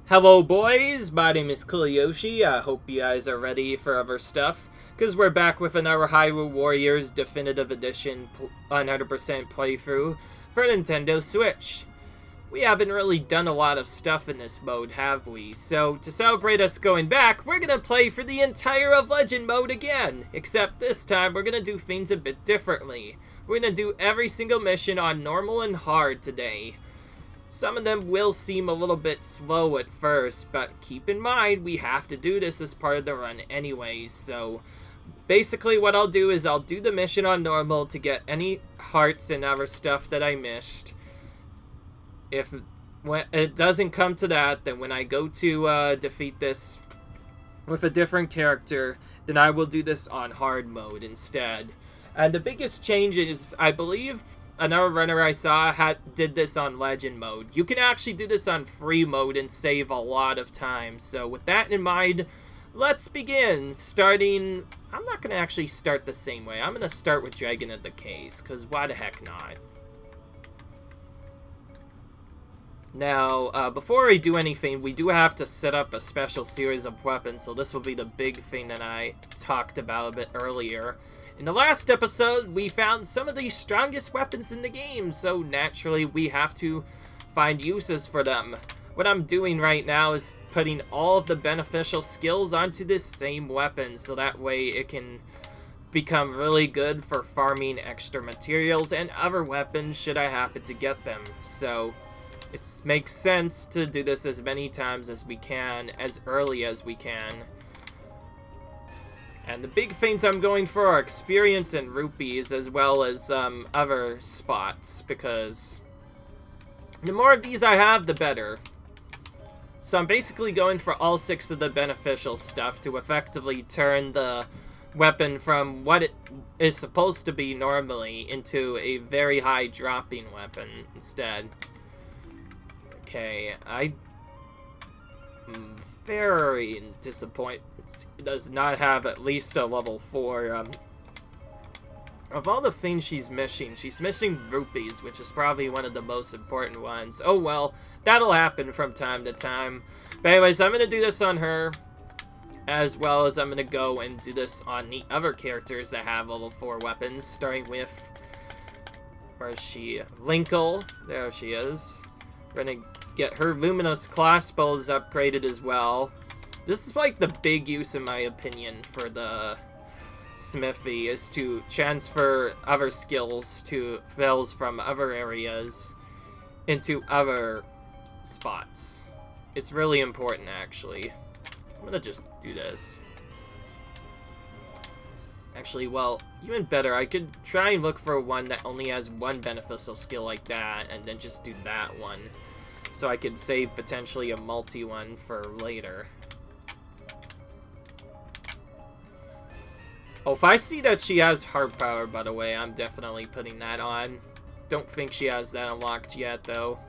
Hello boys, my name is Kuliyoshi. I hope you guys are ready for other stuff, because we're back with another Hyrule Warriors Definitive Edition 100% playthrough for Nintendo Switch. We haven't really done a lot of stuff in this mode, have we? So, to celebrate us going back, we're gonna play for the entire of Legend mode again, except this time we're gonna do things a bit differently. We're gonna do every single mission on normal and hard today. Some of them will seem a little bit slow at first, but keep in mind we have to do this as part of the run anyways, so basically what I'll do is I'll do the mission on normal to get any hearts and other stuff that I missed. If when it doesn't come to that, then when I go to defeat this with a different character, then I will do this on hard mode instead. And the biggest change is, I believe, another runner I saw did this on Legend mode. You can actually do this on free mode and save a lot of time. So with that in mind, let's begin. I'm not going to actually start the same way. I'm going to start with Dragon of the Case, because why the heck not? Now, before we do anything, we do have to set up a special series of weapons, so this will be the big thing that I talked about a bit earlier. In the last episode, we found some of the strongest weapons in the game, so naturally we have to find uses for them. What I'm doing right now is putting all of the beneficial skills onto this same weapon, so that way it can become really good for farming extra materials and other weapons should I happen to get them. So it makes sense to do this as many times as we can, as early as we can. And the big things I'm going for are experience and rupees, as well as other spots, because the more of these I have, the better. So I'm basically going for all 6 of the beneficial stuff to effectively turn the weapon from what it is supposed to be normally into a very high dropping weapon instead. Okay, I'm very disappointed it does not have at least a level 4. Of all the things she's missing rupees, which is probably one of the most important ones. Oh well, that'll happen from time to time. But anyways, I'm going to do this on her, as well as I'm going to go and do this on the other characters that have level 4 weapons, starting with, where is she? Linkle, there she is. We're going to get her luminous crossbows upgraded as well. This is like the big use, in my opinion, for the smithy, is to transfer other skills to spells from other areas into other spots. It's really important, actually. I'm gonna just do this. Actually, well, even better, I could try and look for one that only has one beneficial skill like that, and then just do that one. So I could save potentially a multi one for later. Oh, if I see that she has heart power, by the way, I'm definitely putting that on. Don't think she has that unlocked yet, though.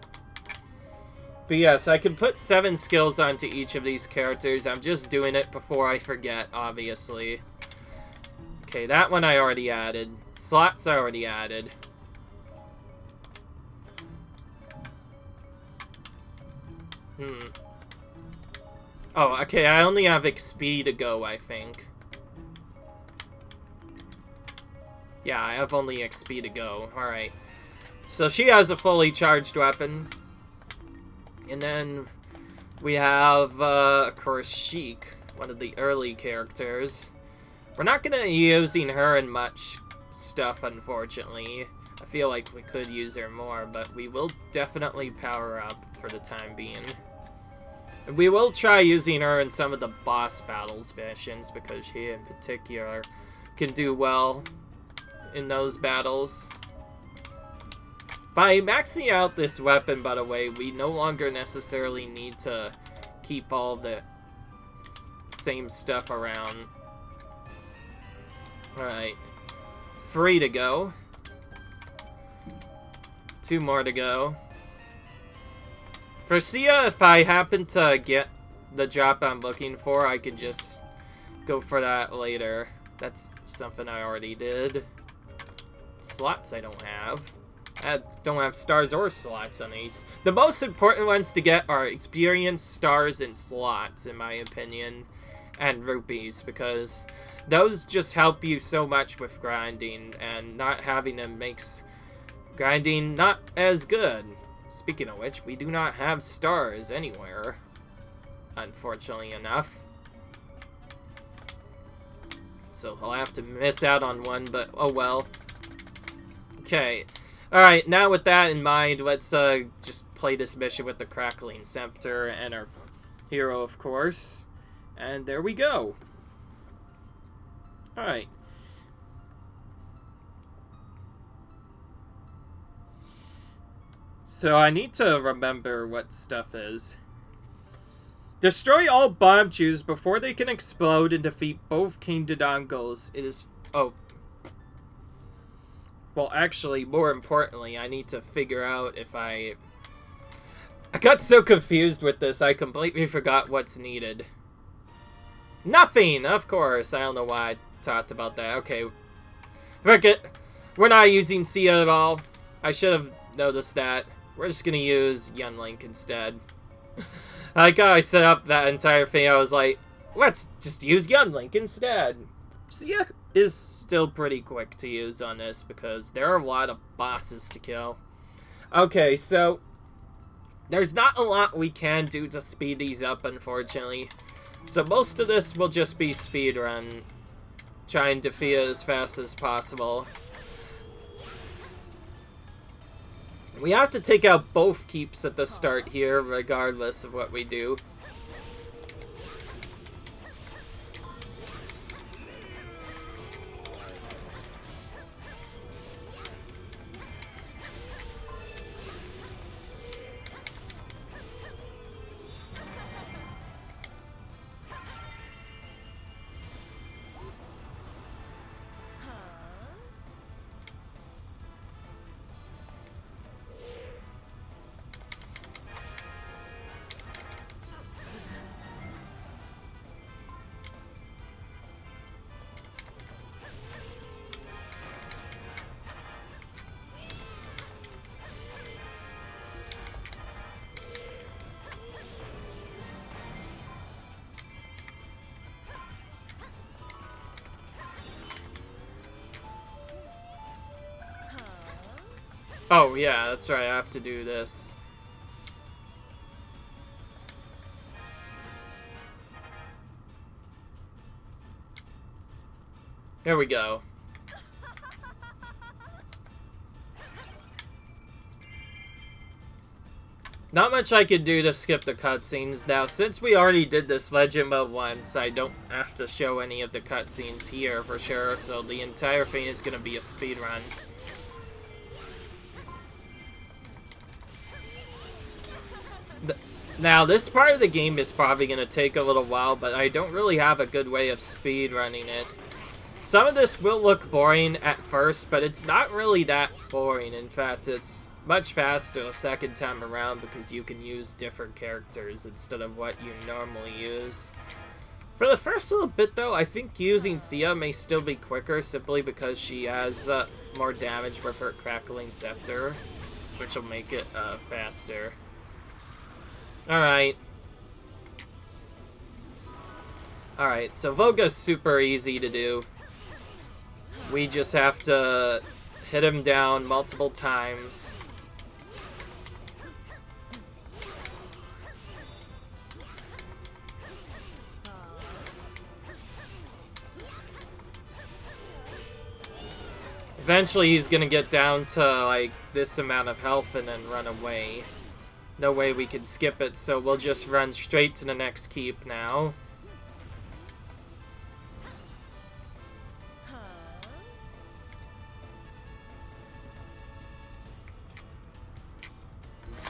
But yes, I can put 7 skills onto each of these characters. I'm just doing it before I forget, obviously. Okay, that one I already added. Slots I already added. Oh, okay, I only have XP to go, I think. Yeah, I have only XP to go. Alright. So she has a fully charged weapon. And then we have, of course, Sheik, one of the early characters. We're not going to be using her in much stuff, unfortunately. I feel like we could use her more, but we will definitely power up for the time being. And we will try using her in some of the boss battles missions, because she in particular can do well in those battles. By maxing out this weapon, by the way, we no longer necessarily need to keep all the same stuff around. Alright. 3 to go. 2 more to go. For Sia, if I happen to get the drop I'm looking for, I can just go for that later. That's something I already did. Slots I don't have. don't have stars or slots on these. The most important ones to get are experience, stars, and slots, in my opinion, and rupees, because those just help you so much with grinding, and not having them makes grinding not as good. Speaking of which, we do not have stars anywhere, unfortunately enough. So I'll have to miss out on one, but oh well. Okay. Alright, now with that in mind, let's just play this mission with the Crackling Scepter and our hero, of course. And there we go. Alright. So I need to remember what stuff is. Destroy all bomb chews before they can explode and defeat both King Dodongos. It is... Oh. Well, actually, more importantly, I need to figure out if I got so confused with this, I completely forgot what's needed. Nothing! Of course. I don't know why I talked about that. Okay. We're not using Sia at all. I should have noticed that. We're just gonna use Yunlink instead. Like how I set up that entire thing, I was like, let's just use Yunlink instead. Sia is still pretty quick to use on this because there are a lot of bosses to kill. Okay, so there's not a lot we can do to speed these up, unfortunately. So most of this will just be speedrun, trying to defeat it as fast as possible. We have to take out both keeps at the start here, regardless of what we do. Oh, yeah, that's right, I have to do this. There we go. Not much I could do to skip the cutscenes. Now, since we already did this Legend mode once, I don't have to show any of the cutscenes here for sure, so the entire thing is going to be a speedrun. Now, this part of the game is probably going to take a little while, but I don't really have a good way of speedrunning it. Some of this will look boring at first, but it's not really that boring. In fact, it's much faster the second time around because you can use different characters instead of what you normally use. For the first little bit, though, I think using Sia may still be quicker simply because she has more damage with her Crackling Scepter, which will make it faster. Alright. Alright, so Voga's super easy to do. We just have to hit him down multiple times. Eventually he's gonna get down to like this amount of health and then run away. No way we can skip it, so we'll just run straight to the next keep now.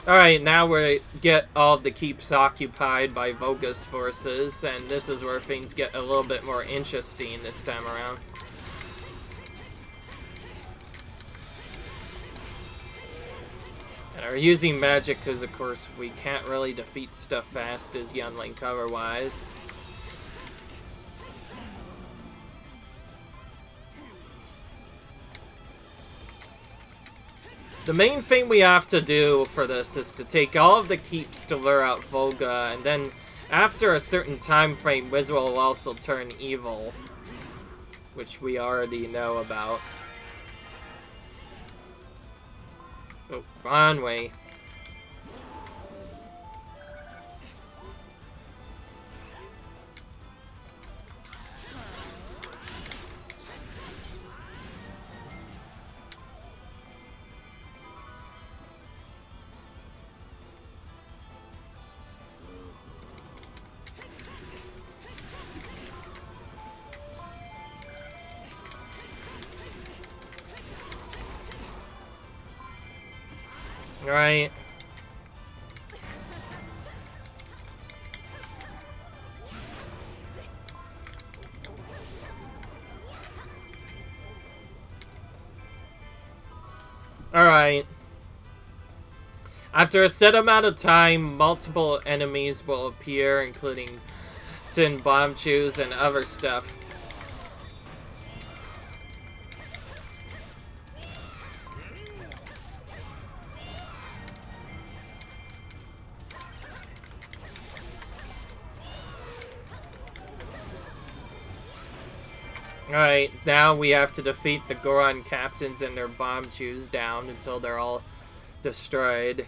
Alright, now we get all of the keeps occupied by Voga's forces, and this is where things get a little bit more interesting this time around. And we're using magic because, of course, we can't really defeat stuff fast as Yunlink otherwise. The main thing we have to do for this is to take all of the keeps to lure out Volga, and then after a certain time frame, Wiz will also turn evil, which we already know about. Oh, wrong way. Right. Alright. After a set amount of time, multiple enemies will appear, including tin bomb chews and other stuff. Alright, now we have to defeat the Goron captains and their bomb chews down until they're all destroyed.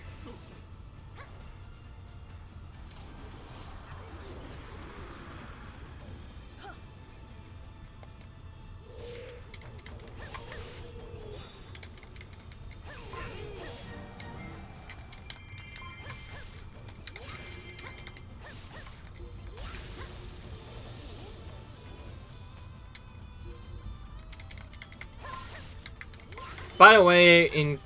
By the way,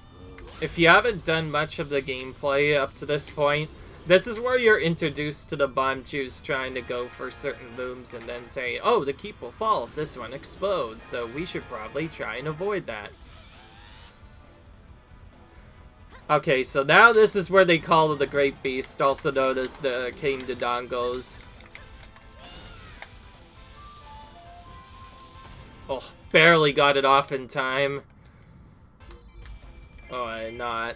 if you haven't done much of the gameplay up to this point, this is where you're introduced to the bomb chews trying to go for certain looms and then say, oh, the keep will fall if this one explodes, so we should probably try and avoid that. Okay, so now this is where they call the Great Beast, also known as the King Dodongos. Oh, barely got it off in time. Oh, I not.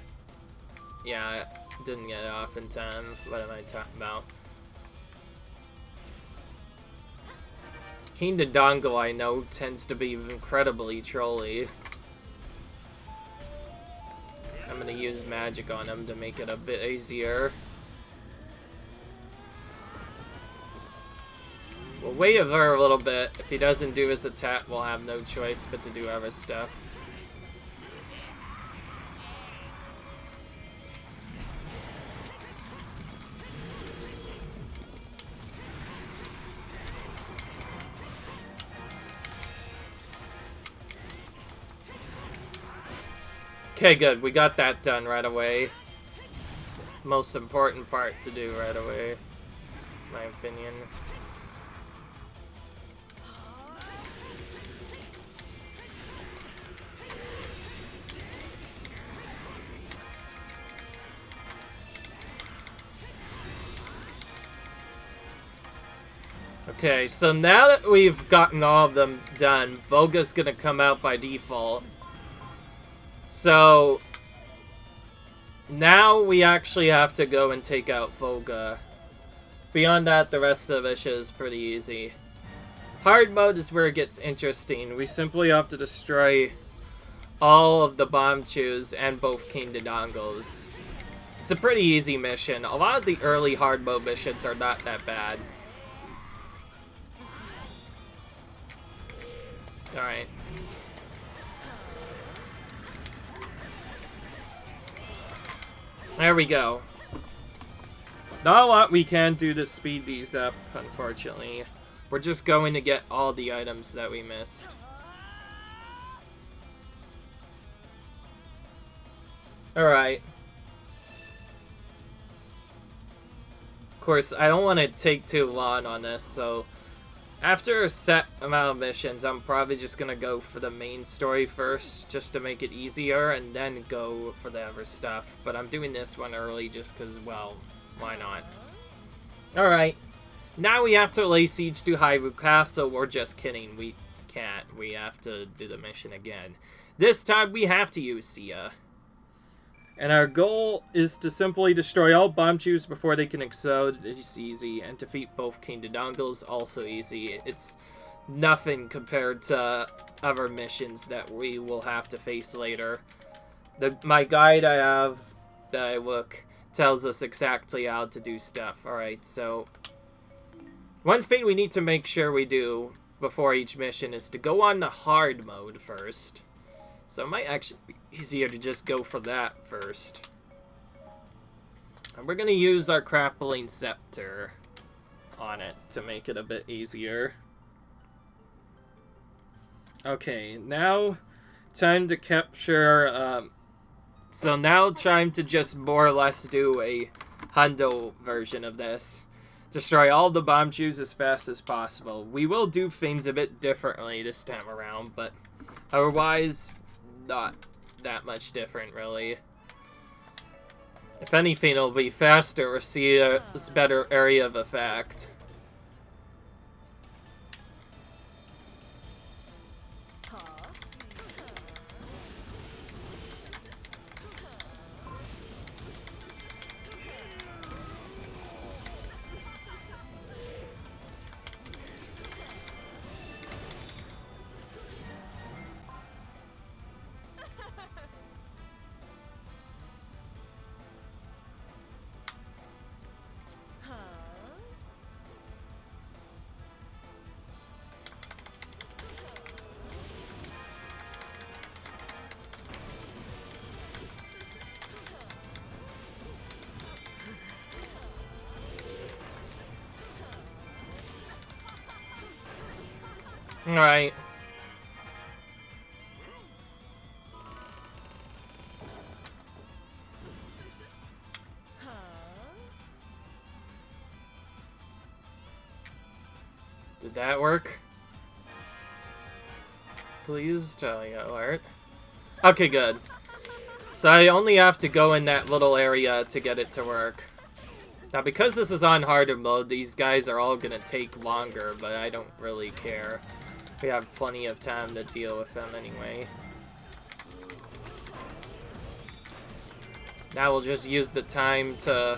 Yeah, I didn't get it off in time. What am I talking about? King Dodongo, I know, tends to be incredibly trolly. I'm gonna use magic on him to make it a bit easier. We'll wait over a little bit. If he doesn't do his attack, we'll have no choice but to do other stuff. Okay, good. We got that done right away. Most important part to do right away, in my opinion. Okay, so now that we've gotten all of them done, Volga's gonna come out by default. So, now we actually have to go and take out Volga. Beyond that, the rest of the mission is pretty easy. Hard mode is where it gets interesting. We simply have to destroy all of the bomb chews and both King Dodongos. It's a pretty easy mission. A lot of the early hard mode missions are not that bad. Alright. There we go. Not a lot we can do to speed these up, unfortunately. We're just going to get all the items that we missed. Alright. Of course, I don't want to take too long on this, so after a set amount of missions, I'm probably just going to go for the main story first, just to make it easier, and then go for the other stuff. But I'm doing this one early just because, well, why not? Alright, now we have to lay siege to Hyrule Castle. We're just kidding, we can't. We have to do the mission again. This time we have to use Sia. And our goal is to simply destroy all bomb tubes before they can explode. It's easy. And defeat both King Dodongles, also easy. It's nothing compared to other missions that we will have to face later. My guide I have that I look tells us exactly how to do stuff. Alright, so one thing we need to make sure we do before each mission is to go on the hard mode first. So it might actually be easier to just go for that first. And we're going to use our Grappling Scepter on it to make it a bit easier. Okay, now time to capture... so now time to just more or less do a hundo version of this. Destroy all the bomb tubes as fast as possible. We will do things a bit differently this time around, but otherwise, not that much different, really. If anything, it'll be faster or see a better area of effect. Alright. Did that work? Please tell me alert. Okay, good. So I only have to go in that little area to get it to work. Now, because this is on harder mode, these guys are all gonna take longer, but I don't really care. We have plenty of time to deal with them anyway. Now we'll just use the time to...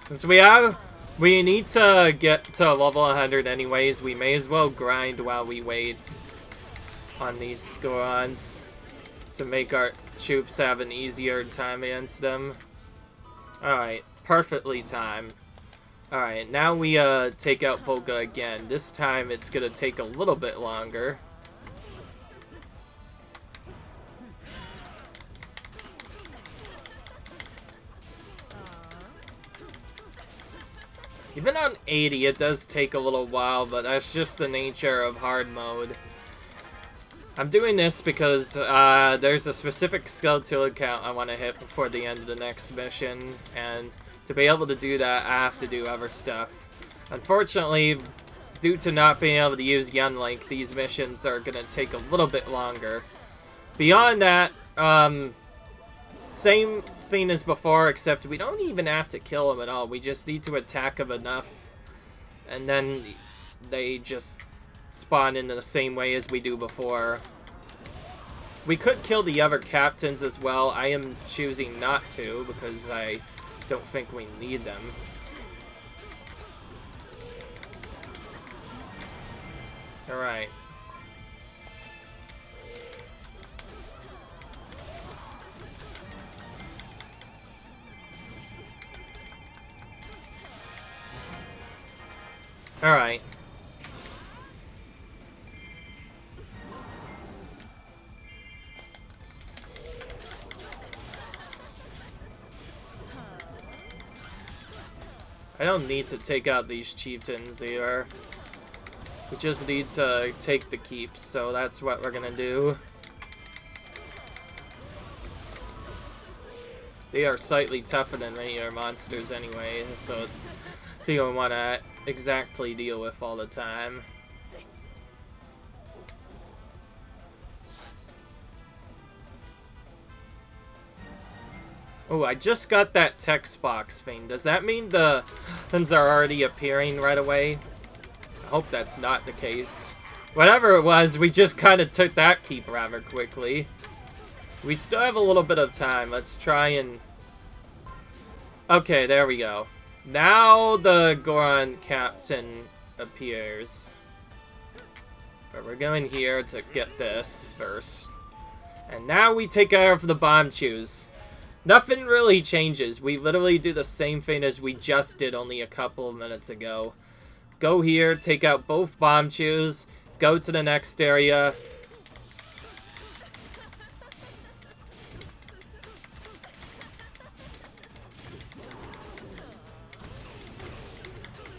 Since we need to get to level 100 anyways, we may as well grind while we wait on these Gorons to make our troops have an easier time against them. Alright, perfectly timed. Alright, now we take out Volga again. This time it's gonna take a little bit longer. Even on 80, it does take a little while, but that's just the nature of hard mode. I'm doing this because there's a specific Skulltula count I want to hit before the end of the next mission, and to be able to do that, I have to do other stuff. Unfortunately, due to not being able to use Yunlink, these missions are going to take a little bit longer. Beyond that, same thing as before, except we don't even have to kill them at all. We just need to attack them enough, and then they just spawn in the same way as we do before. We could kill the other captains as well. I am choosing not to because I don't think we need them. Alright. Alright. I don't need to take out these chieftains here. We just need to take the keeps, so that's what we're gonna do. They are slightly tougher than regular monsters anyway, so it's you don't want to exactly deal with all the time. Oh, I just got that text box thing. Does that mean the things are already appearing right away? I hope that's not the case. Whatever it was, we just kind of took that keep rather quickly. We still have a little bit of time. Let's try and... Okay, there we go. Now the Goron captain appears. But we're going here to get this first. And now we take care of the bomb chews. Nothing really changes. We literally do the same thing as we just did only a couple of minutes ago. Go here, take out both bomb chews, go to the next area.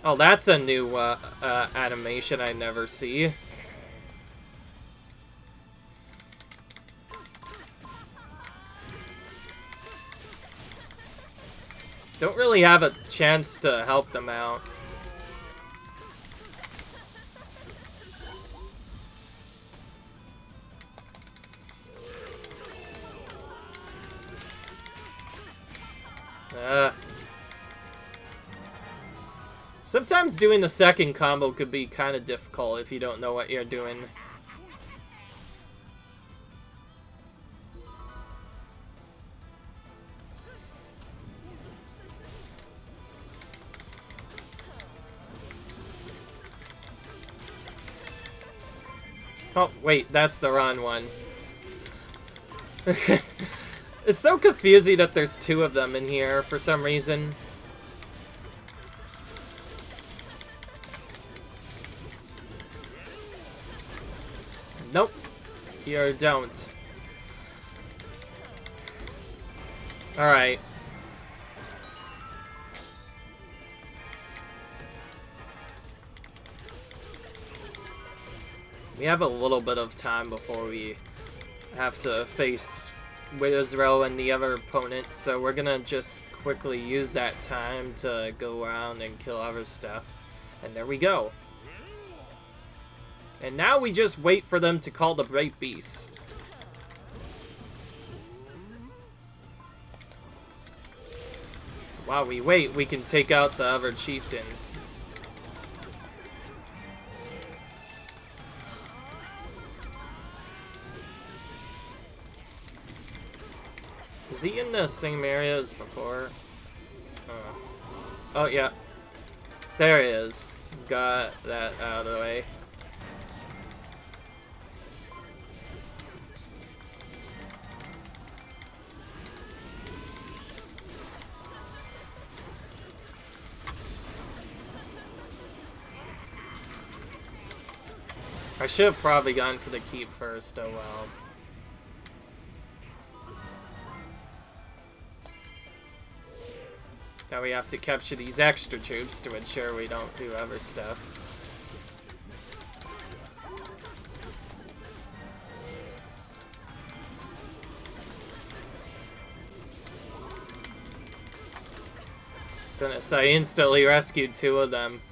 Oh, that's a new animation I never see. Don't really have a chance to help them out. Sometimes doing the second combo could be kind of difficult if you don't know what you're doing. Oh, wait, that's the wrong one. It's so confusing that there's two of them in here for some reason. Nope. You don't. Alright. We have a little bit of time before we have to face Israel and the other opponents, so we're gonna just quickly use that time to go around and kill other stuff. And there we go. And now we just wait for them to call the Great Beast. While we wait, we can take out the other chieftains. Is he in the same area as before? Oh, yeah. There he is. Got that out of the way. I should have probably gone for the keep first, oh well. Now we have to capture these extra troops to ensure we don't do other stuff. Goodness, I instantly rescued two of them.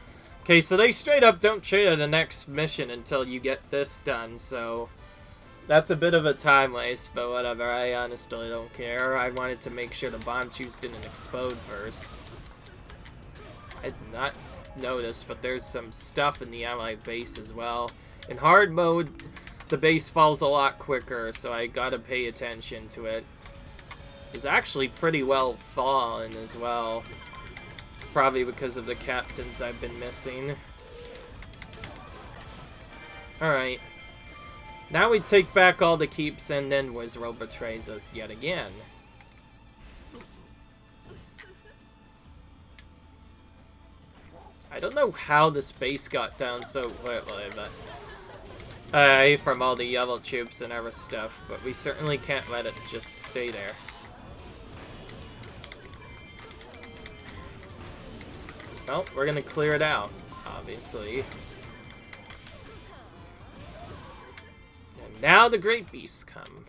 Okay, so they straight up don't trigger the next mission until you get this done, so that's a bit of a time waste, but whatever, I honestly don't care. I wanted to make sure the bomb chews didn't explode first. I did not notice, but there's some stuff in the allied base as well. In hard mode, the base falls a lot quicker, so I gotta pay attention to it. It's actually pretty well fallen as well. Probably because of the captains I've been missing. Alright. Now we take back all the keeps and then Wizrow betrays us yet again. I don't know how this base got down so quickly, but... from all the yellow troops and other stuff, but we certainly can't let it just stay there. Well, we're gonna clear it out, obviously. And now the Great Beasts come.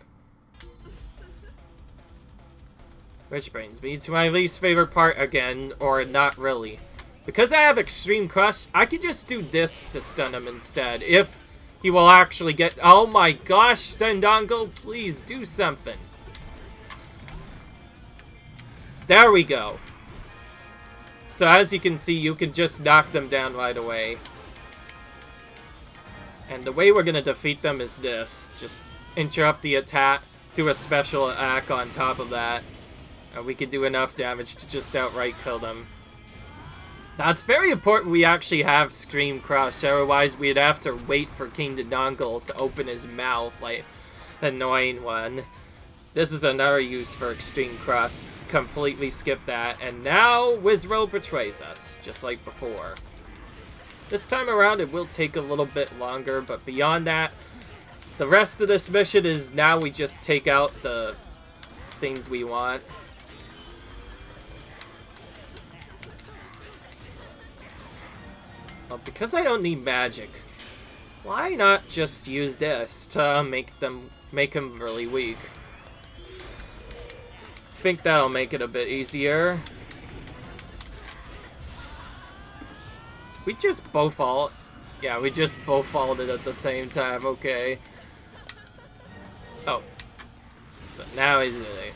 Which brings me to my least favorite part again, or not really. Because I have Extreme Crush, I could just do this to stun him instead, if he will actually get... Oh my gosh, Dendongo, please do something. There we go. So as you can see, you can just knock them down right away. And the way we're going to defeat them is this. Just interrupt the attack, do a special attack on top of that. And we can do enough damage to just outright kill them. Now it's very important we actually have Scream Crush, otherwise we'd have to wait for King Dodongo to open his mouth like an annoying one. This is another use for Extreme Crush. Completely skip that. And now Wizrow betrays us, just like before. This time around it will take a little bit longer, but beyond that, the rest of this mission is now we just take out the things we want. Well, because I don't need magic, why not just use this to make him really weak? I think that'll make it a bit easier. We just both ult. Yeah, we just both ulted at the same time. Okay. Oh. But now he's really.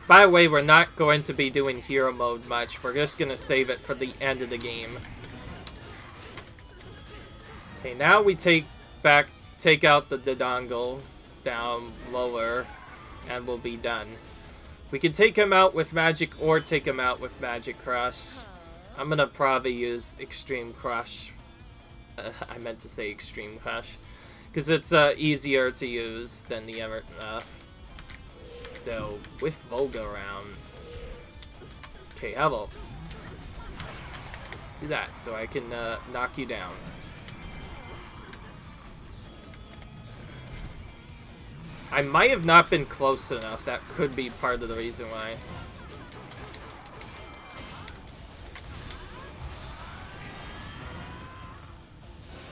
By the way, we're not going to be doing hero mode much. We're just going to save it for the end of the game. Okay, now we take out the Dodongo down lower, and we'll be done. We can take him out with magic or take him out with magic crush. I'm gonna probably use extreme crush. I meant to say extreme crush, because it's easier to use than the Ever though with Volga around. Okay, hello. Do that so I can knock you down. I might have not been close enough. That could be part of the reason why.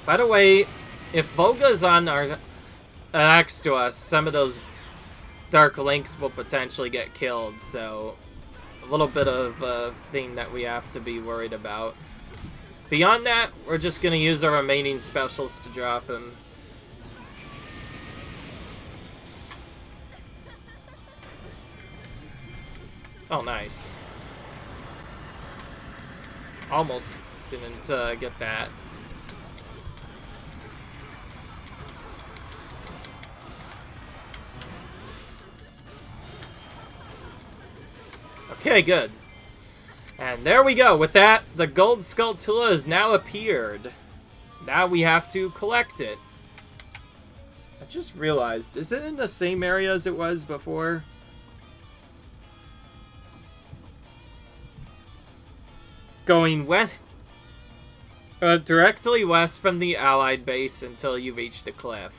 By the way, if Volga's on our next to us, some of those Dark Links will potentially get killed, so a little bit of a thing that we have to be worried about. Beyond that, we're just going to use our remaining specials to drop him. Oh, nice. Almost didn't get that. Okay, good. And there we go. With that, the gold Skulltula has now appeared. Now we have to collect it. I just realized, is it in the same area as it was before? Going west, directly west from the Allied base until you reach the cliff.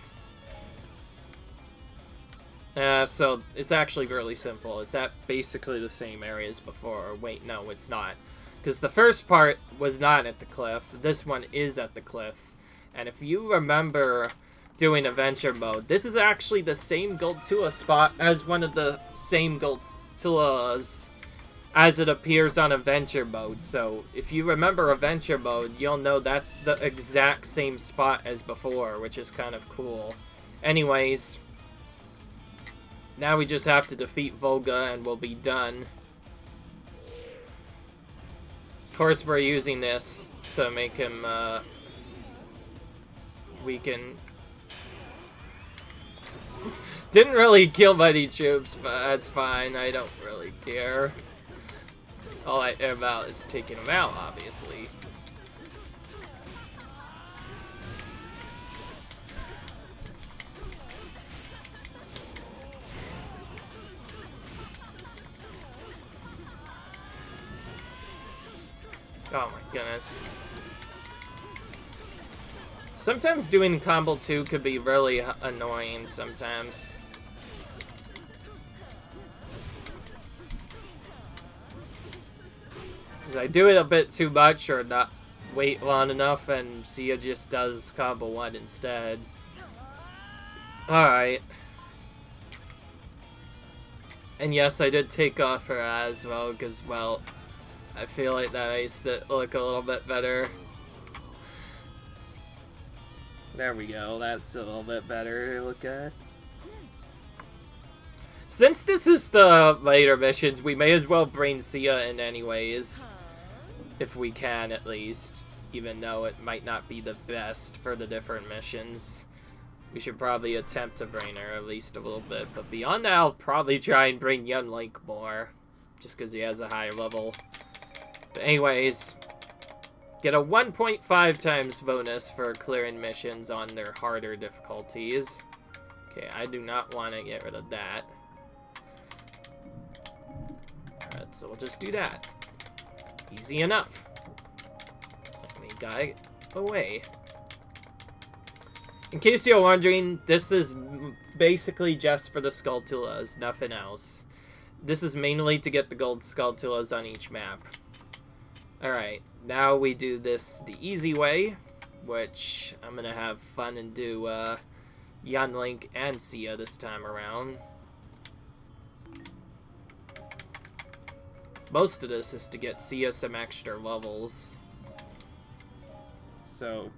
So it's actually really simple. It's at basically the same area as before. Wait, no, it's not. Because the first part was not at the cliff. This one is at the cliff. And if you remember doing adventure mode, this is actually the same Skulltula spot as one of the same Skulltulas as it appears on adventure mode. So if you remember adventure mode, you'll know that's the exact same spot as before, which is kind of cool. Anyways, now we just have to defeat Volga and we'll be done. Of course, we're using this to make him weaken. Didn't really kill many troops, but that's fine. I don't really care. All I care about is taking him out, obviously. Oh my goodness. Sometimes doing combo 2 could be really annoying sometimes. Because I do it a bit too much or not wait long enough and Sia just does combo 1 instead. Alright. And yes, I did take off her as well because, well, I feel like that makes it look a little bit better. There we go. That's a little bit better to look at. Since this is the later missions, we may as well bring Sia in anyways. If we can, at least. Even though it might not be the best for the different missions. We should probably attempt to bring her at least a little bit. But beyond that, I'll probably try and bring Young Link more. Just because he has a higher level. But anyways, get a 1.5 times bonus for clearing missions on their harder difficulties. Okay, I do not want to get rid of that. Alright, so we'll just do that. Easy enough. Let me guy away. In case you're wondering, this is basically just for the Skulltulas, nothing else. This is mainly to get the gold Skulltulas on each map. Alright, now we do this the easy way, which I'm gonna have fun and do Young Link and Sia this time around. Most of this is to get Sia some extra levels. So,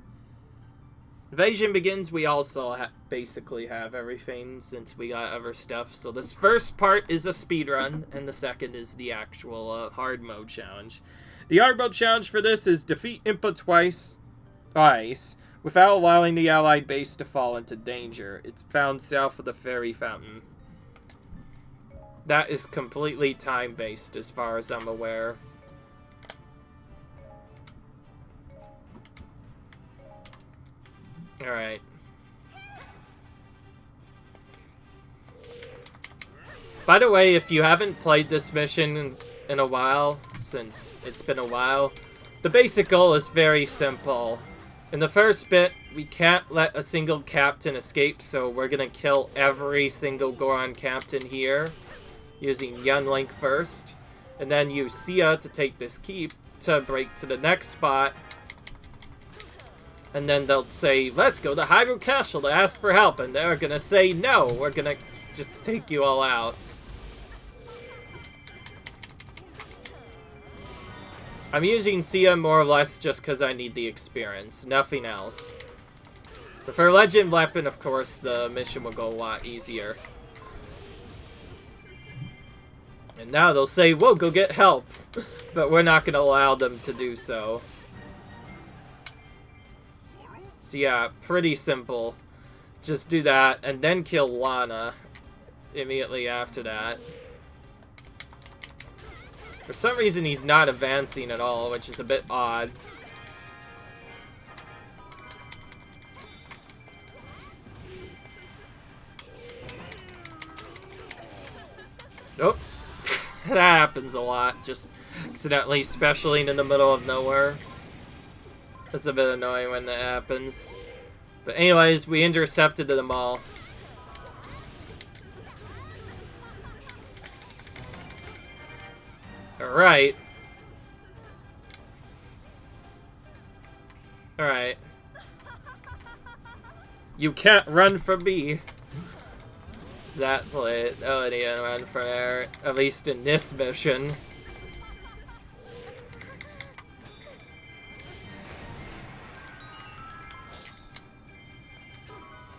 Invasion begins, we also basically have everything since we got other stuff. So this first part is a speedrun, and the second is the actual hard mode challenge. The hard mode challenge for this is defeat Impa twice, without allowing the allied base to fall into danger. It's found south of the Fairy Fountain. That is completely time-based as far as I'm aware. Alright. By the way, if you haven't played this mission in a while, since it's been a while, the basic goal is very simple. In the first bit, we can't let a single captain escape, so we're gonna kill every single Goron captain here, using Young Link first, and then use Sia to take this keep to break to the next spot. And then they'll say, let's go to Hyrule Castle to ask for help. And they're gonna say, no, we're gonna just take you all out. I'm using Sia more or less just because I need the experience. Nothing else. With her legend weapon, of course, the mission will go a lot easier. And now they'll say, whoa, go get help. But we're not gonna allow them to do so. So yeah, pretty simple. Just do that, and then kill Lana immediately after that. For some reason, he's not advancing at all, which is a bit odd. Nope. That happens a lot, just accidentally specialing in the middle of nowhere. That's a bit annoying when that happens. But anyways, we intercepted them all. Alright. Alright. You can't run from me. Exactly. No, he didn't run from there. At least in this mission.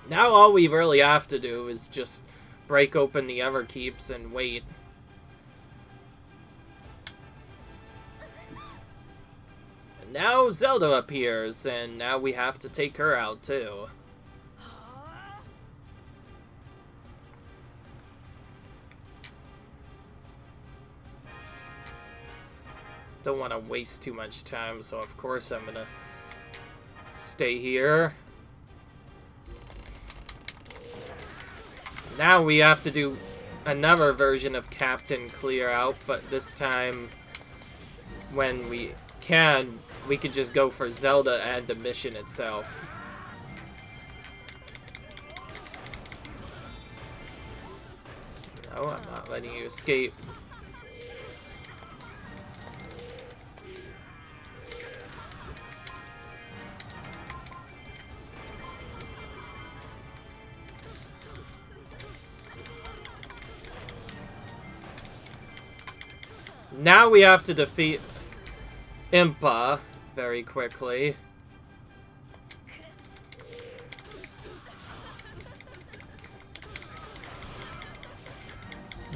Now all we really have to do is just break open the Everkeeps and wait. And now Zelda appears, and now we have to take her out too. Don't want to waste too much time, so of course I'm gonna stay here. Now we have to do another version of Captain Clear Out, but this time, when we can, we could just go for Zelda and the mission itself. No, I'm not letting you escape. Now we have to defeat Impa very quickly.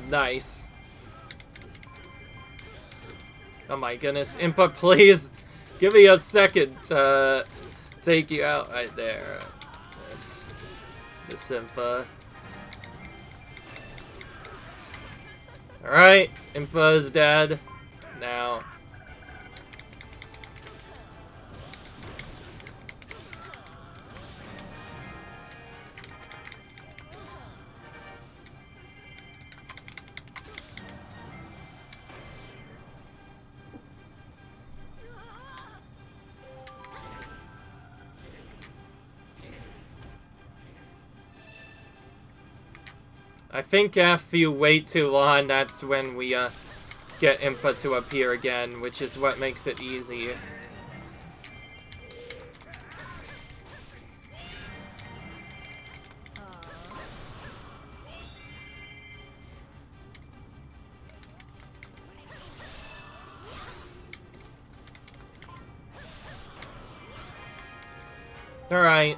Nice. Oh my goodness. Impa, please. Give me a second to take you out right there. This Impa. Alright. Impa is dead. Now. I think if you wait too long, that's when we get Impa to appear again, which is what makes it easy. Alright.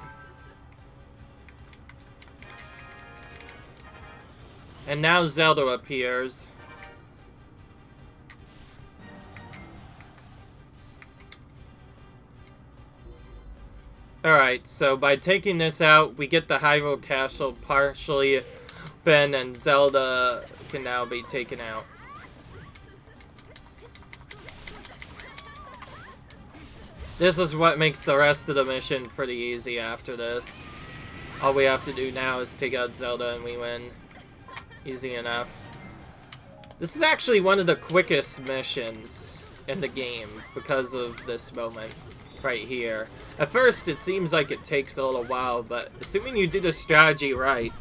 And now Zelda appears. Alright, so by taking this out, we get the Hyrule Castle partially open, and Zelda can now be taken out. This is what makes the rest of the mission pretty easy after this. All we have to do now is take out Zelda and we win. Easy enough. This is actually one of the quickest missions in the game because of this moment right here. At first, it seems like it takes a little while, but assuming you do the strategy right,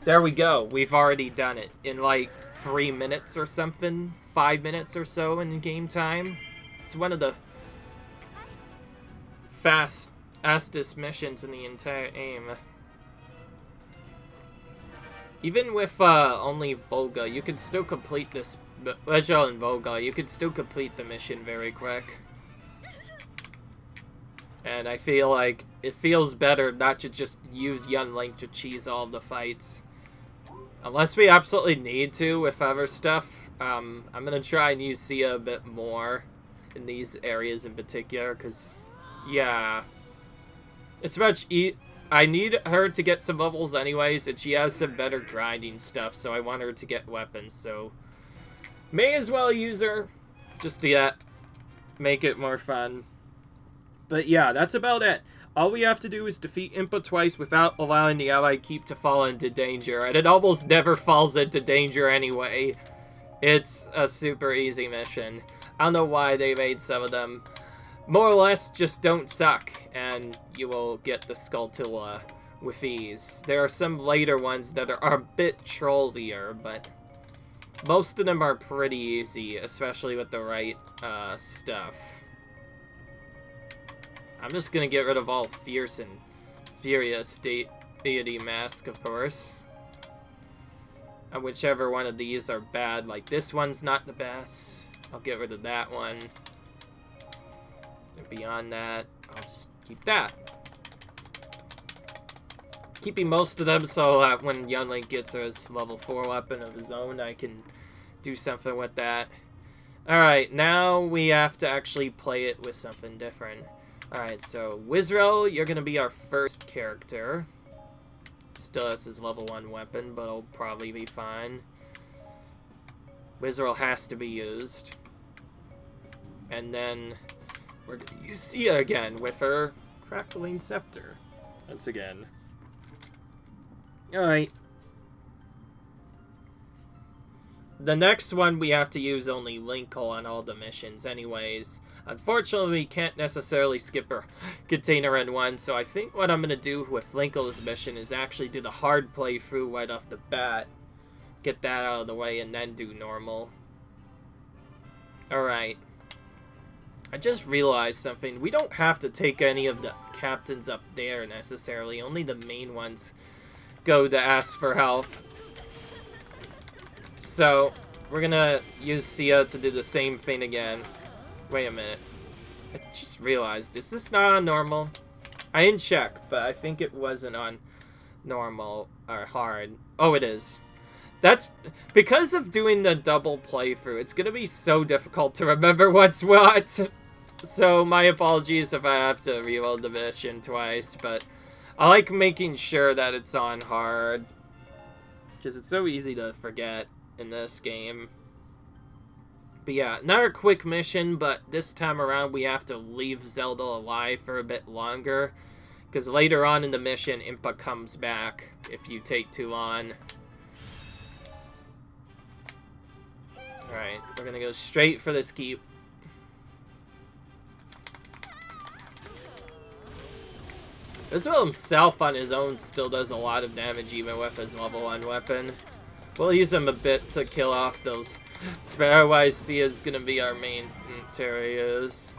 there we go. We've already done it in like 3 minutes or something, 5 minutes or so in game time. It's one of the fastest missions in the entire game. Even with only Volga, you could still complete this. Vegel and Volga, you could still complete the mission very quick. And I feel like it feels better not to just use Young Link to cheese all of the fights. Unless we absolutely need to with other stuff. I'm gonna try and use Sia a bit more in these areas in particular, because, yeah. It's much I need her to get some levels anyways, and she has some better grinding stuff, so I want her to get weapons, so may as well use her just to make it more fun. But yeah, that's about it. All we have to do is defeat Impa twice without allowing the allied keep to fall into danger, and it almost never falls into danger anyway. It's a super easy mission. I don't know why they made some of them more or less just don't suck, and you will get the Skulltula with ease. There are some later ones that are a bit trollier, but most of them are pretty easy, especially with the right stuff. I'm just gonna get rid of all Fierce and Furious Deity Mask, of course. And whichever one of these are bad, like this one's not the best, I'll get rid of that one. Beyond that, I'll just keep that. Keeping most of them so that when Young Link gets his level 4 weapon of his own, I can do something with that. Alright, now we have to actually play it with something different. Alright, so Wizrel, you're going to be our first character. Still has his level 1 weapon, but it'll probably be fine. Wizrel has to be used. And then we're going to use Sia again with her Crackling Scepter. Once again. Alright. The next one we have to use only Linkle on all the missions anyways. Unfortunately, we can't necessarily skip her container in one, so I think what I'm going to do with Linkle's mission is actually do the hard playthrough right off the bat. Get that out of the way and then do normal. Alright. I just realized something. We don't have to take any of the captains up there necessarily. Only the main ones go to ask for help. So, we're gonna use Sia to do the same thing again. Wait a minute. I just realized, is this not on normal? I didn't check, but I think it wasn't on normal or hard. Oh, it is. That's because of doing the double playthrough. It's gonna be so difficult to remember what's what. So my apologies if I have to reload the mission twice, but I like making sure that it's on hard because it's so easy to forget in this game. But yeah, another quick mission, but this time around we have to leave Zelda alive for a bit longer because later on in the mission, Impa comes back if you take too long. Alright, we're gonna go straight for this keep. Israel himself on his own still does a lot of damage even with his level 1 weapon. We'll use him a bit to kill off those Otherwise, Sia is gonna be our main Terriers.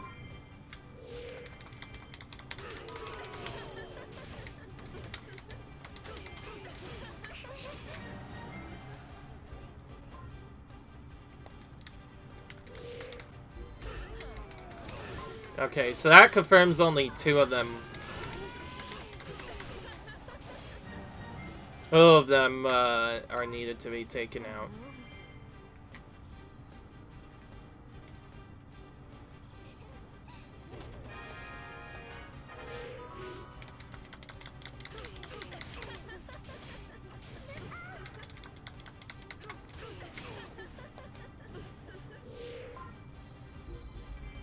Okay, so that confirms only 2 of them. All of them are needed to be taken out.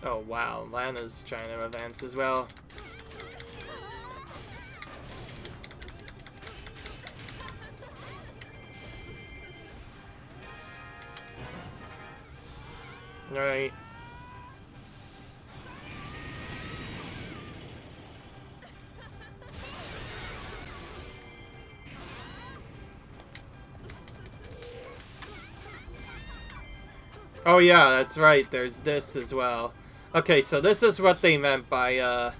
Oh wow, Lana's trying to advance as well. Alright. Oh yeah, that's right, there's this as well. Okay, so this is what they meant by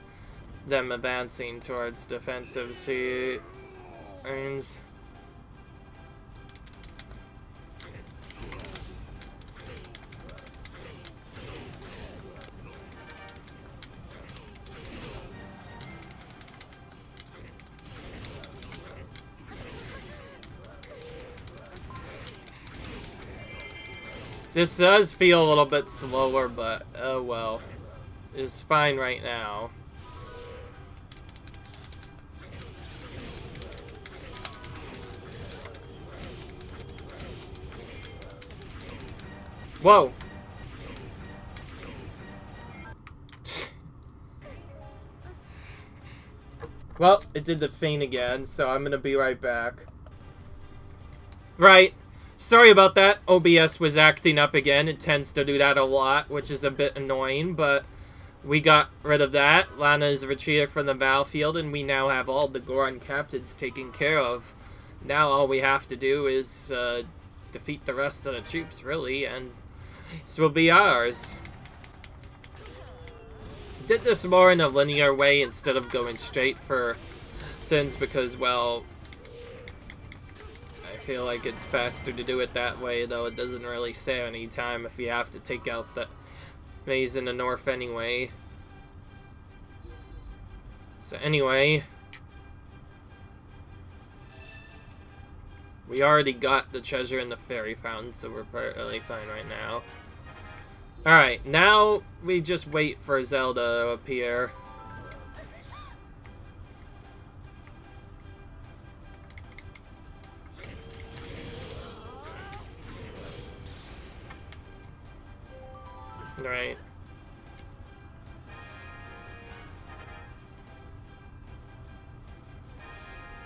them advancing towards defensive scenes. This does feel a little bit slower, but oh well. It's fine right now. Whoa! Well, it did the feint again, so I'm gonna be right back. Right. Sorry about that. OBS was acting up again. It tends to do that a lot, which is a bit annoying, but we got rid of that. Lana is retreated from the battlefield, and we now have all the Goron captains taken care of. Now all we have to do is defeat the rest of the troops, really, and this will be ours. Did this more in a linear way instead of going straight for tins because, well, I feel like it's faster to do it that way, though it doesn't really save any time if you have to take out the maze in the north anyway. So anyway, we already got the treasure in the fairy fountain, so we're perfectly fine right now. Alright, now we just wait for Zelda to appear. Right.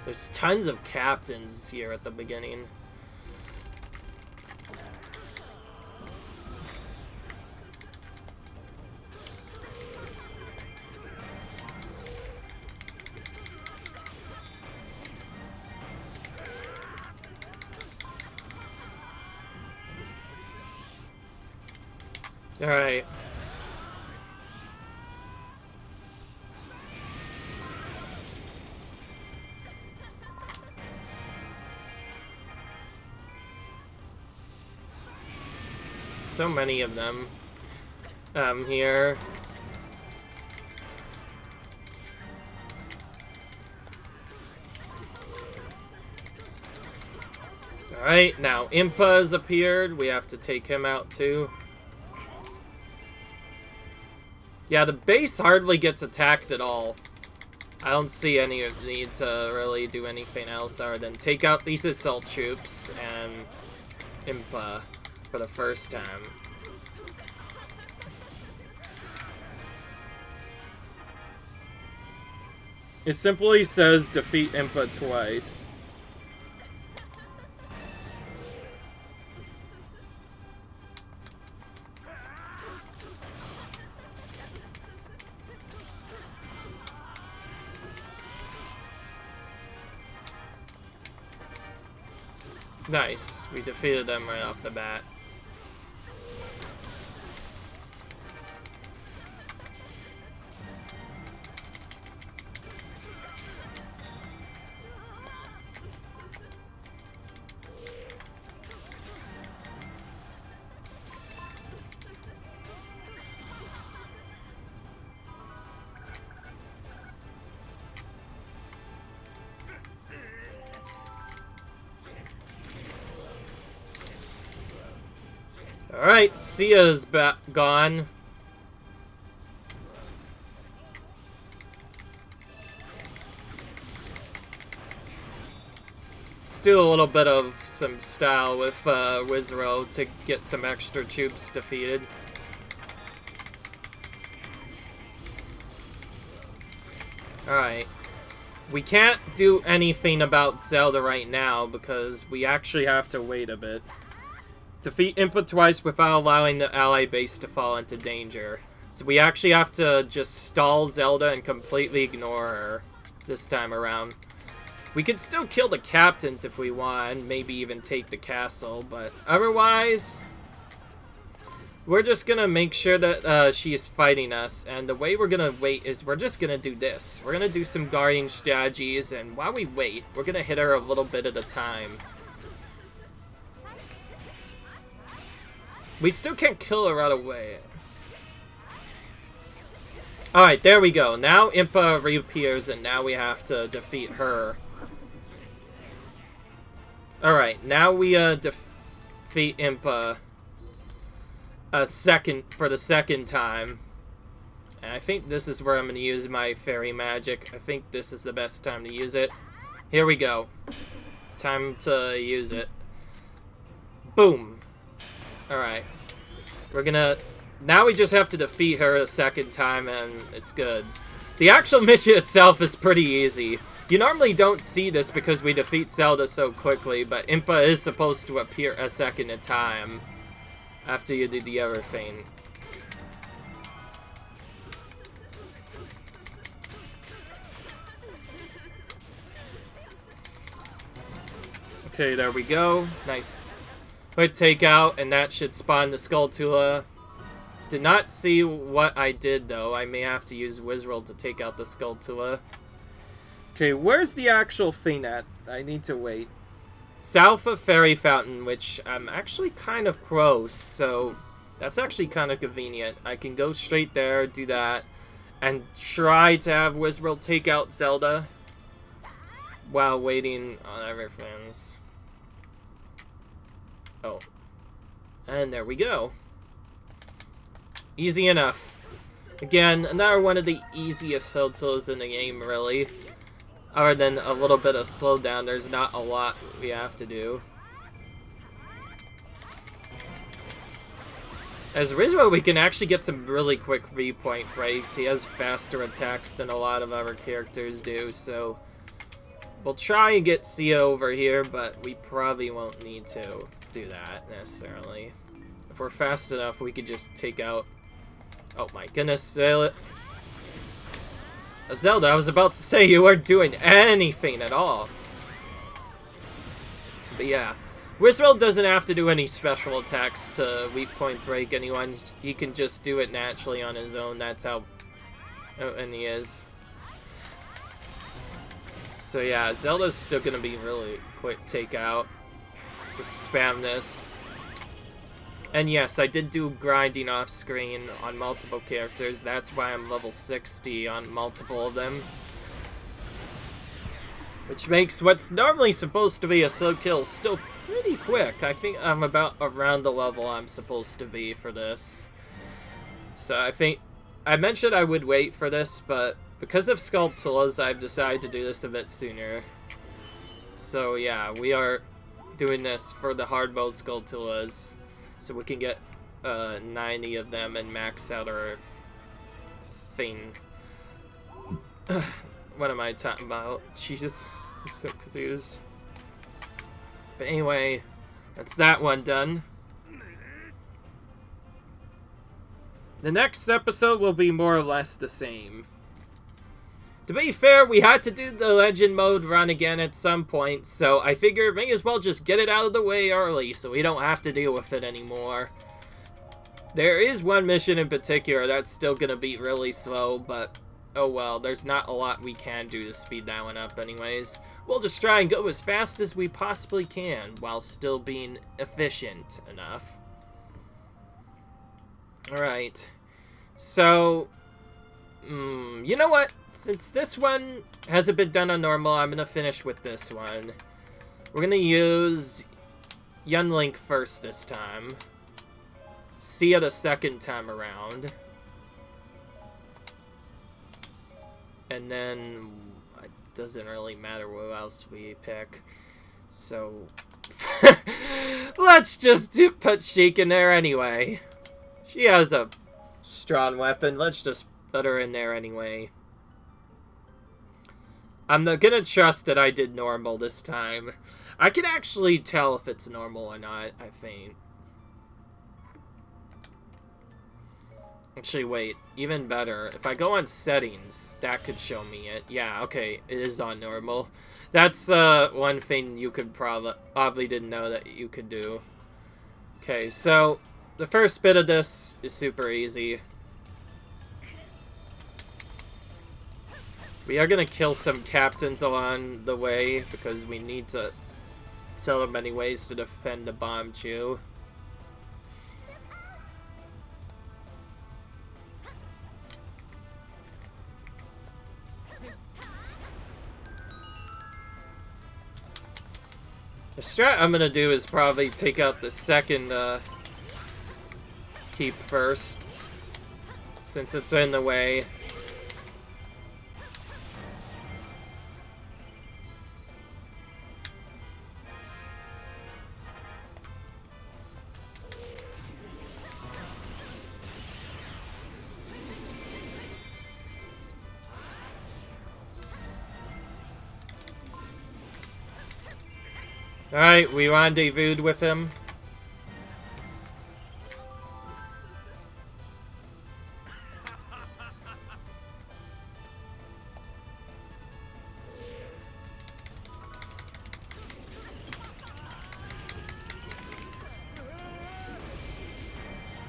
There's tons of captains here at the beginning. Alright. So many of them here. Alright, now Impa has appeared. We have to take him out too. Yeah, the base hardly gets attacked at all. I don't see any need to really do anything else other than take out these assault troops and Impa for the first time. It simply says defeat Impa twice. Nice. We defeated them right off the bat. Alright, Sia's gone. Still a little bit of some style with Wizrow to get some extra troops defeated. Alright. We can't do anything about Zelda right now because we actually have to wait a bit. Defeat Impa twice without allowing the ally base to fall into danger. So we actually have to just stall Zelda and completely ignore her this time around. We could still kill the captains if we want, maybe even take the castle, but otherwise, we're just gonna make sure that she is fighting us, and the way we're gonna wait is we're just gonna do this. We're gonna do some guarding strategies, and while we wait, we're gonna hit her a little bit at a time. We still can't kill her right away. Alright, there we go. Now Impa reappears, and now we have to defeat her. Alright, now we defeat Impa for the second time. And I think this is where I'm going to use my fairy magic. I think this is the best time to use it. Here we go. Time to use it. Boom. Alright. We're gonna... Now we just have to defeat her a second time, and it's good. The actual mission itself is pretty easy. You normally don't see this because we defeat Zelda so quickly, but Impa is supposed to appear a second at a time after you do the other thing. Okay, there we go. Nice. Quick takeout, and that should spawn the Skulltula. Did not see what I did, though. I may have to use Wizroll to take out the Skulltula. Okay, where's the actual thing at? I need to wait. South of Fairy Fountain, which I'm actually kind of close, so that's actually kind of convenient. I can go straight there, do that, and try to have Wizroll take out Zelda while waiting on everything. Oh. And there we go. Easy enough. Again, another one of the easiest Skulltulas in the game, really. Other than a little bit of slowdown, there's not a lot we have to do. As Rizzo, we can actually get some really quick V-point breaks. He has faster attacks than a lot of other characters do, so... We'll try and get Sia over here, but we probably won't need to do that, necessarily. If we're fast enough, we could just take out... Oh my goodness, Zelda, I was about to say you weren't doing anything at all. But yeah, Wizroll doesn't have to do any special attacks to weak point break anyone. He can just do it naturally on his own. That's how... Oh, and he is. So yeah, Zelda's still gonna be really quick takeout. Just spam this. And yes, I did do grinding off screen on multiple characters. That's why I'm level 60 on multiple of them. Which makes what's normally supposed to be a slow kill still pretty quick. I think I'm about around the level I'm supposed to be for this. So I think I mentioned I would wait for this, but because of Skulltulas, I've decided to do this a bit sooner. So yeah, we are doing this for the hard mode Skulltulas, so we can get 90 of them and max out our thing. What am I talking about? Jesus, I'm so confused. But anyway, that's that one done. The next episode will be more or less the same. To be fair, we had to do the legend mode run again at some point, so I figured may as well just get it out of the way early so we don't have to deal with it anymore. There is one mission in particular that's still gonna be really slow, but oh well, there's not a lot we can do to speed that one up anyways. We'll just try and go as fast as we possibly can while still being efficient enough. Alright, so, you know what? Since this one hasn't been done on normal, I'm going to finish with this one. We're going to use Young Link first this time. See it a second time around. And then, it doesn't really matter what else we pick. So, let's just put Sheik in there anyway. She has a strong weapon. Let's just put her in there anyway. I'm not gonna trust that I did normal this time. I can actually tell if it's normal or not, I think. Actually, wait. Even better. If I go on settings, that could show me it. Yeah, okay. It is on normal. That's one thing you could probably didn't know that you could do. Okay, so the first bit of this is super easy. We are going to kill some captains along the way because we need to tell them many ways to defend the bomb chew. The strat I'm going to do is probably take out the second keep first, since it's in the way. Alright, we rendezvoused with him.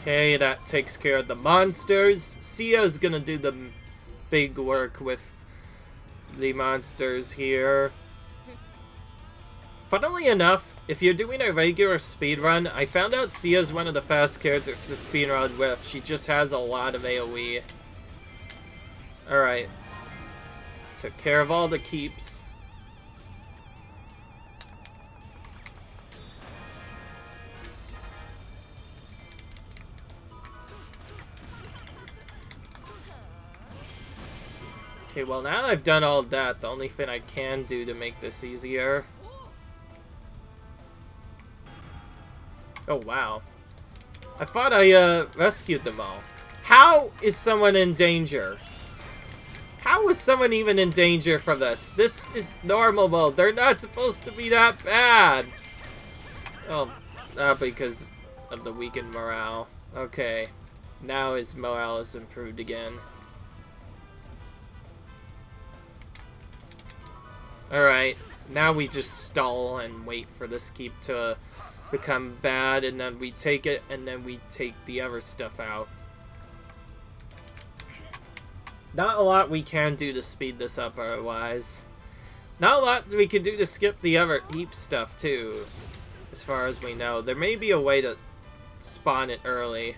Okay, that takes care of the monsters. Sia's gonna do the big work with the monsters here. Funnily enough, if you're doing a regular speedrun, I found out Sia's one of the fast characters to speedrun with. She just has a lot of AoE. Alright. Took care of all the keeps. Okay, well now that I've done all that, the only thing I can do to make this easier... Oh, wow. I thought I, rescued them all. How is someone in danger? How is someone even in danger from this? This is normal mode. They're not supposed to be that bad. Oh, not because of the weakened morale. Okay. Now his morale is improved again. Alright. Now we just stall and wait for this keep to become bad, and then we take it, and then we take the other stuff out. Not a lot we can do to speed this up otherwise. Not a lot we can do to skip the other heap stuff too, as far as we know. There may be a way to spawn it early,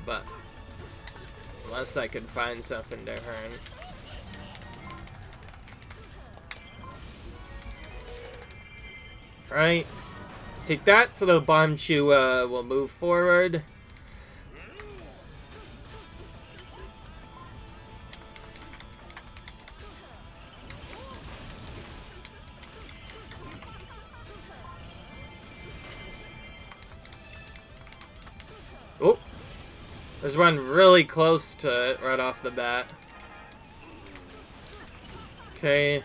but unless I can find something different. Alright. Take that so the Bombchu will move forward. Oh! There's one really close to it right off the bat. Okay.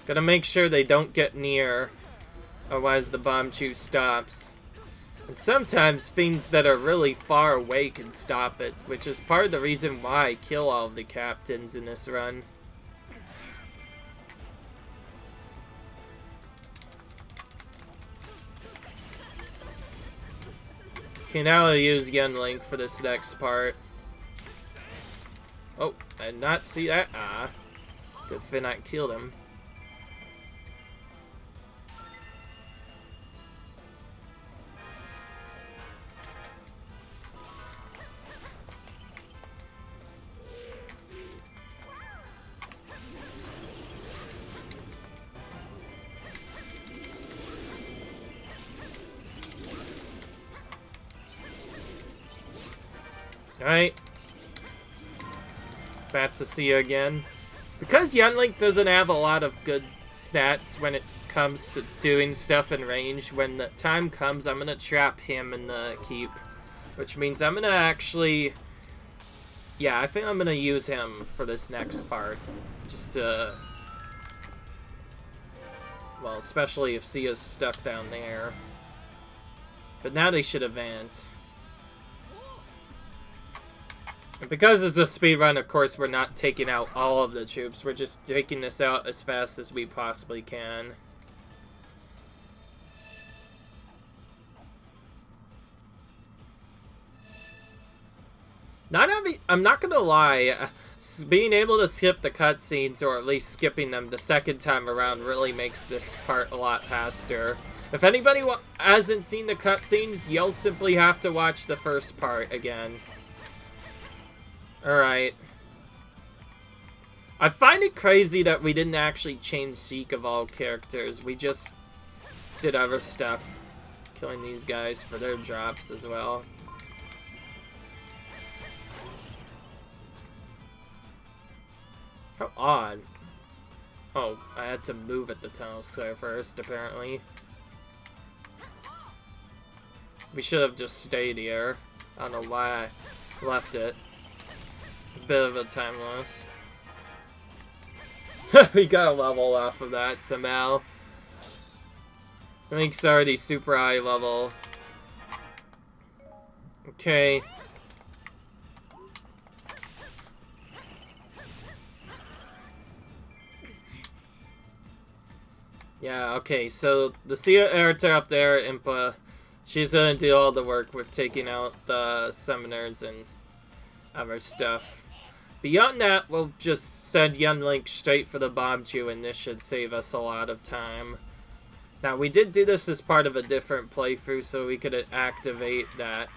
Gotta make sure they don't get near, otherwise the Bombchu stops. And sometimes things that are really far away can stop it, which is part of the reason why I kill all of the captains in this run. Okay, now I'll use Yunlink for this next part. Oh, I did not see that. Ah. Good thing I killed him. Alright. Glad to see you again. Because Yunlink doesn't have a lot of good stats when it comes to doing stuff in range, when the time comes, I'm gonna trap him in the keep. Which means I'm gonna actually... Yeah, I think I'm gonna use him for this next part. Just to... Well, especially if Sia's stuck down there. But now they should advance. And because it's a speedrun, of course, we're not taking out all of the troops. We're just taking this out as fast as we possibly can. I'm not gonna lie, being able to skip the cutscenes, or at least skipping them the second time around, really makes this part a lot faster. If anybody hasn't seen the cutscenes, you'll simply have to watch the first part again. Alright. I find it crazy that we didn't actually change Seek of all characters. We just did other stuff. Killing these guys for their drops as well. How odd. Oh, I had to move at the tunnel square first, apparently. We should have just stayed here. I don't know why I left it. Bit of a time loss. We got a level off of that somehow. Link's already super high level. Okay. Yeah, okay, so the Sia Erta up there, Impa, she's gonna do all the work with taking out the summoners and other stuff. Beyond that, we'll just send Yunlink straight for the Bombchu, and this should save us a lot of time. Now, we did do this as part of a different playthrough, so we could activate that.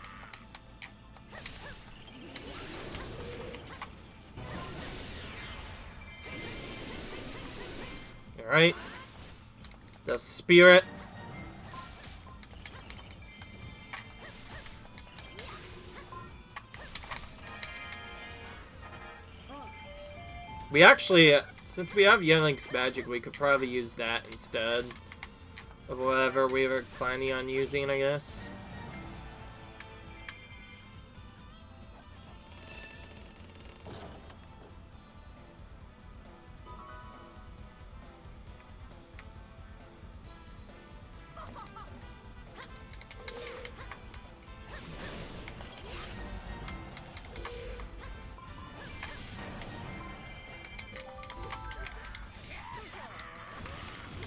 Alright. The Spirit. We actually, since we have Yunlink's magic, we could probably use that instead of whatever we were planning on using, I guess.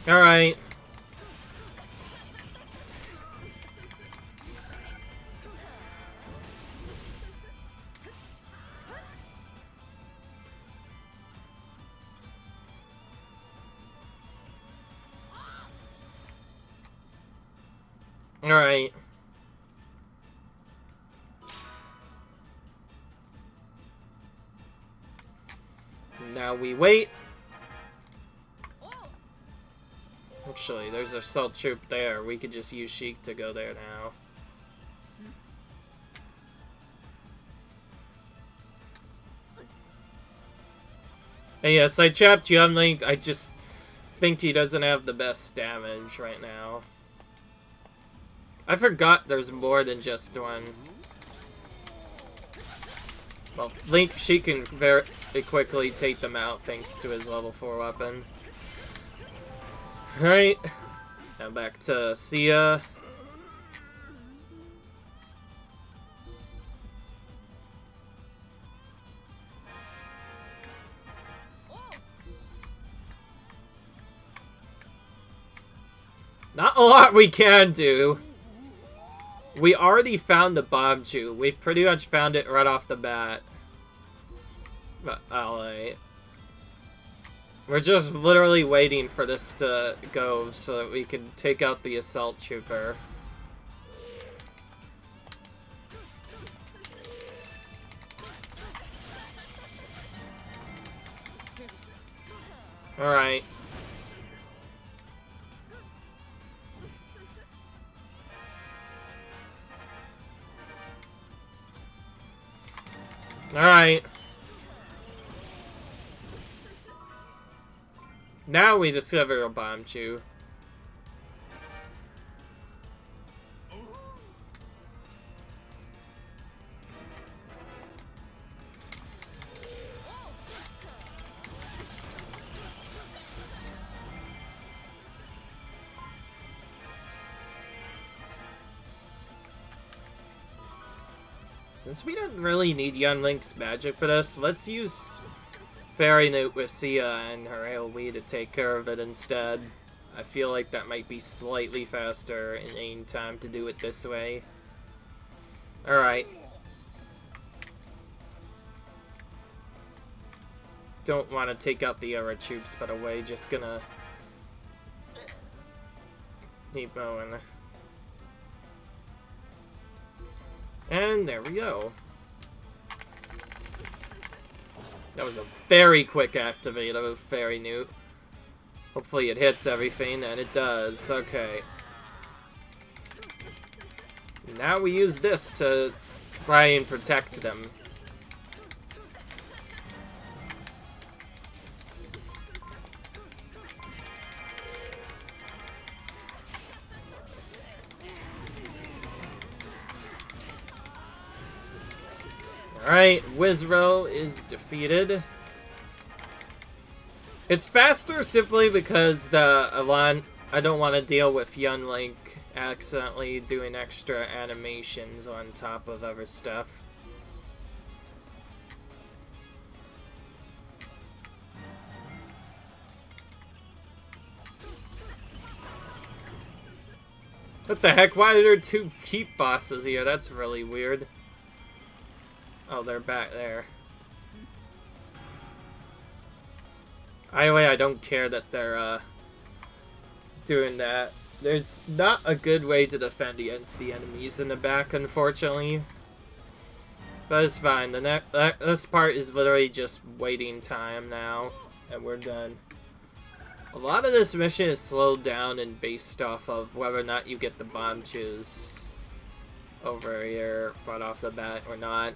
Alright. Alright. Now we wait. Actually, there's a assault troop there. We could just use Sheik to go there now. And yes, I trapped Young Link. I just think he doesn't have the best damage right now. I forgot there's more than just one. Well, Link, she can very quickly take them out thanks to his level 4 weapon. Alright, now back to Sia. Not a lot we can do. We already found the bomb chew. We pretty much found it right off the bat. But, alright. We're just literally waiting for this to go so that we can take out the assault trooper. Alright. Alright. Now we discover a bomb chew. Since we don't really need Young Link's magic for this, let's use Fairy Newt with Sia and her AoE to take care of it instead. I feel like that might be slightly faster in aim time to do it this way. Alright. Don't want to take out the other troops, by the way, just gonna keep going. And there we go. That was a very quick activate of Fairy Newt. Hopefully it hits everything, and it does. Okay. Now we use this to try and protect them. Alright, Wizro is defeated. It's faster simply because I don't want to deal with Young Link accidentally doing extra animations on top of other stuff. What the heck? Why are there two keep bosses here? That's really weird. Oh, they're back there. Anyway, I don't care that they're doing that. There's not a good way to defend against the enemies in the back, unfortunately. But it's fine. This part is literally just waiting time now, and we're done. A lot of this mission is slowed down and based off of whether or not you get the bomb chews over here right off the bat or not.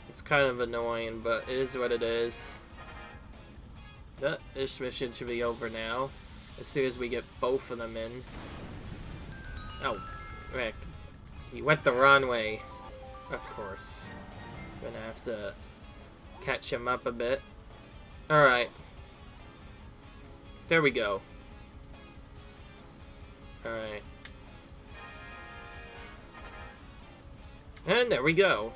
It's kind of annoying, but it is what it is. This mission should be over now, as soon as we get both of them in. Oh, Rick. He went the wrong way. Of course. Gonna have to catch him up a bit. Alright. There we go. Alright. And there we go.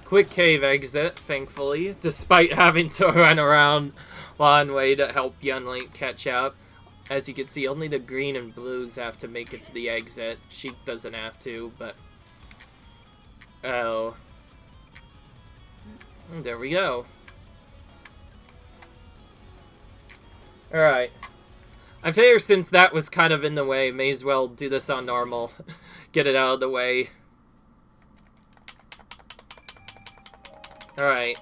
Quick cave exit, thankfully, despite having to run around long way to help Young Link catch up. As you can see, only the green and blues have to make it to the exit. Sheik doesn't have to, but... Oh. And there we go. Alright. I figure since that was kind of in the way, may as well do this on normal. Get it out of the way. Alright.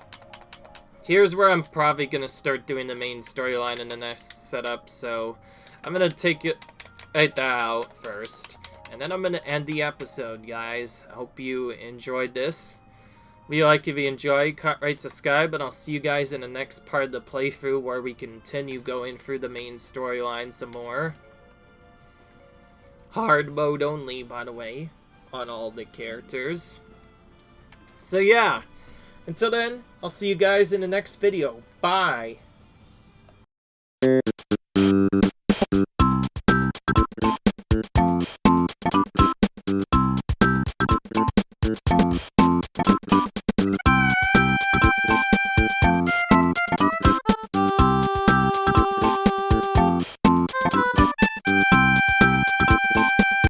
Here's where I'm probably gonna start doing the main storyline in the next setup, so I'm gonna take it that out first. And then I'm gonna end the episode, guys. I hope you enjoyed this. If you enjoyed, cut right subscribe, and I'll see you guys in the next part of the playthrough where we continue going through the main storyline some more. Hard mode only, by the way, on all the characters. So yeah, until then, I'll see you guys in the next video. Bye!